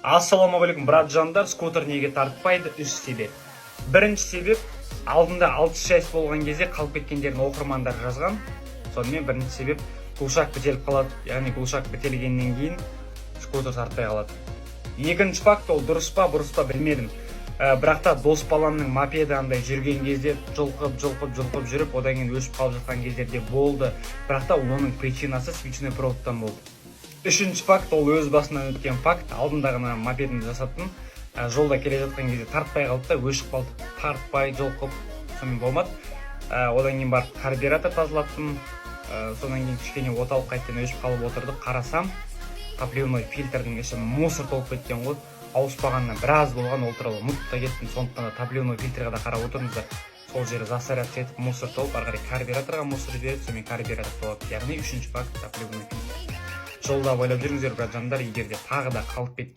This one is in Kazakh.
Ассалаумағалейкум, брат жандар. Скутер неге тартпайды? 3 себеп. Бірінші себеп, алдында 6 жайс болған кезде қалып кеткендерін оқырмандар жазған. Сонымен бірінші себеп, гулшак бітеліп қалады. Яғни гулшак бітелгеннен кейін скутер тартпай қалады. Екінші факт, ол дұрыс па, бұрыс па білмедім. Бірақ та дос баламның мопеді андай жүрген кезде жұлқып жүріп, одан кейін өшіп қалып жатқан кездерде болды. Бірақ та оның причинасы свечной проводтан болды. Үшінші факт, ол өз басынан өткен факт. Алдындағына мопедімді жасаттым. Жолда келе жатқан кезде тартпай қалды да, өшіп қалды. Тартпай, жұлқып, сонымен болмады. Одан кейін барып карбюратор тазалаттым. Содан кейін кішкене оталып қайттан өшіп қалып отырды. Қарасам, топливной фильтрдің іші мусор толып кеткен ғой. Ауыспағаннан біраз болған, ол туралы ұмытып та кеттім. Сондықтан да топливной фильтрға да қарап отырыңыздар. Сол жері засоряться етіп, мусор толып, ары қарай карбюраторға мусор жіберіп, сонымен карбюратор толады. Яғни үшінші факт топливной фильтр. Жолда ойлап жүріңіздер, брат жандар, егер де тағы да қалып кеткен